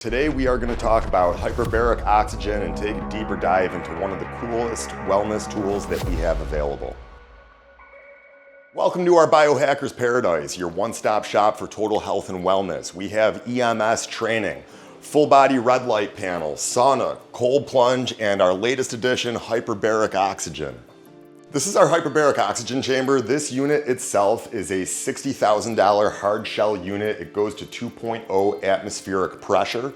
Today we are going to talk about hyperbaric oxygen and take a deeper dive into one of the coolest wellness tools that we have available. Welcome to our Biohacker's Paradise, your one-stop shop for total health and wellness. We have EMS training, full body red light panel, sauna, cold plunge, and our latest addition, hyperbaric oxygen. This is our hyperbaric oxygen chamber. This unit itself is a $60,000 hard shell unit. It goes to 2.0 atmospheric pressure.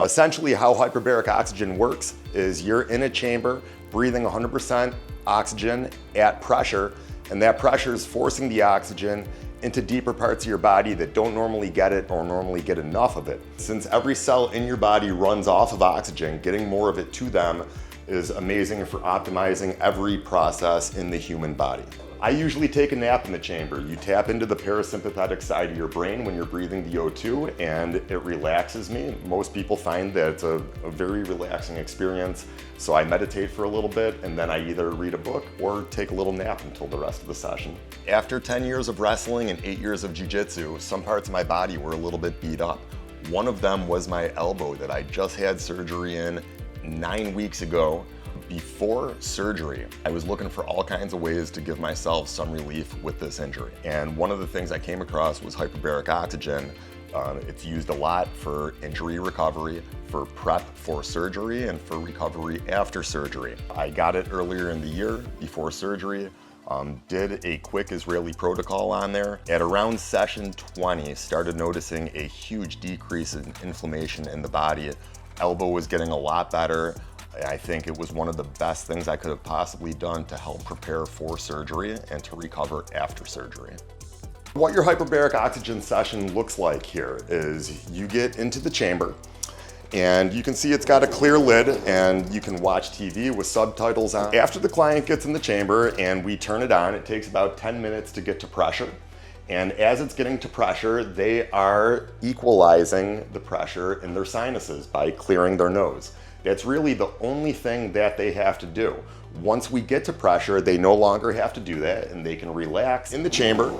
Essentially how hyperbaric oxygen works is you're in a chamber breathing 100% oxygen at pressure, and that pressure is forcing the oxygen into deeper parts of your body that don't normally get it or normally get enough of it. Since every cell in your body runs off of oxygen, getting more of it to them is amazing for optimizing every process in the human body. I usually take a nap in the chamber. You tap into the parasympathetic side of your brain when you're breathing the O2 and it relaxes me. Most people find that it's a very relaxing experience. So I meditate for a little bit and then I either read a book or take a little nap until the rest of the session. After 10 years of wrestling and 8 years of jiu-jitsu, some parts of my body were a little bit beat up. One of them was my elbow that I just had surgery in 9 weeks ago. Before surgery, I was looking for all kinds of ways to give myself some relief with this injury. And one of the things I came across was hyperbaric oxygen. It's used a lot for injury recovery, for prep for surgery, and for recovery after surgery. I got it earlier in the year before surgery. Did a quick Israeli protocol on there. At around session 20, started noticing a huge decrease in inflammation in the body. Elbow was getting a lot better. I think it was one of the best things I could have possibly done to help prepare for surgery and to recover after surgery. What your hyperbaric oxygen session looks like here is you get into the chamber and you can see it's got a clear lid and you can watch TV with subtitles on. After the client gets in the chamber and we turn it on, it takes about 10 minutes to get to pressure. And as it's getting to pressure, they are equalizing the pressure in their sinuses by clearing their nose. That's really the only thing that they have to do. Once we get to pressure, they no longer have to do that and they can relax. In the chamber,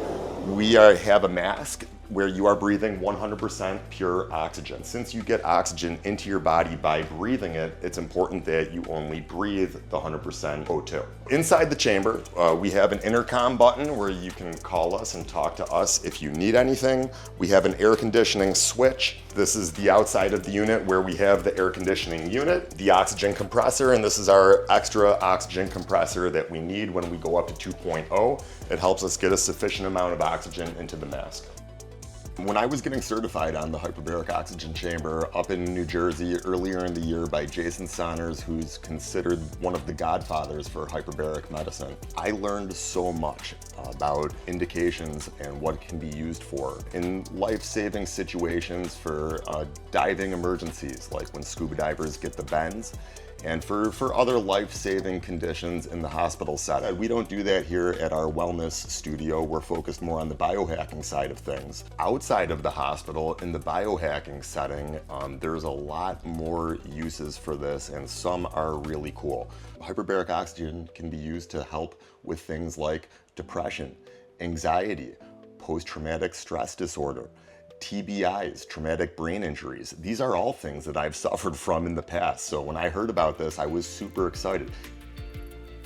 we have a mask where you are breathing 100% pure oxygen. Since you get oxygen into your body by breathing it, it's important that you only breathe the 100% O2. Inside the chamber, we have an intercom button where you can call us and talk to us if you need anything. We have an air conditioning switch. This is the outside of the unit where we have the air conditioning unit, the oxygen compressor, and this is our extra oxygen compressor that we need when we go up to 2.0. It helps us get a sufficient amount of oxygen into the mask. When I was getting certified on the hyperbaric oxygen chamber up in New Jersey earlier in the year by Jason Saunders, who's considered one of the godfathers for hyperbaric medicine, I learned so much about indications and what it can be used for in life-saving situations for diving emergencies, like when scuba divers get the bends, and for other life-saving conditions in the hospital setting. We don't do that here at our wellness studio. We're focused more on the biohacking side of things. Outside of the hospital, in the biohacking setting, there's a lot more uses for this, and some are really cool. Hyperbaric oxygen can be used to help with things like depression, anxiety, post-traumatic stress disorder, TBIs, traumatic brain injuries. These are all things that I've suffered from in the past. So when I heard about this, I was super excited.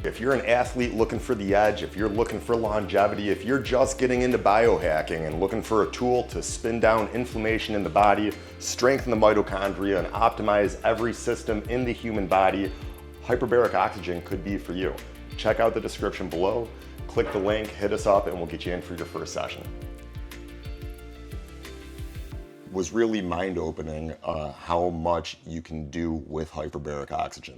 If you're an athlete looking for the edge, if you're looking for longevity, if you're just getting into biohacking and looking for a tool to spin down inflammation in the body, strengthen the mitochondria, and optimize every system in the human body, hyperbaric oxygen could be for you. Check out the description below, click the link, hit us up, and we'll get you in for your first session. Was really mind-opening how much you can do with hyperbaric oxygen.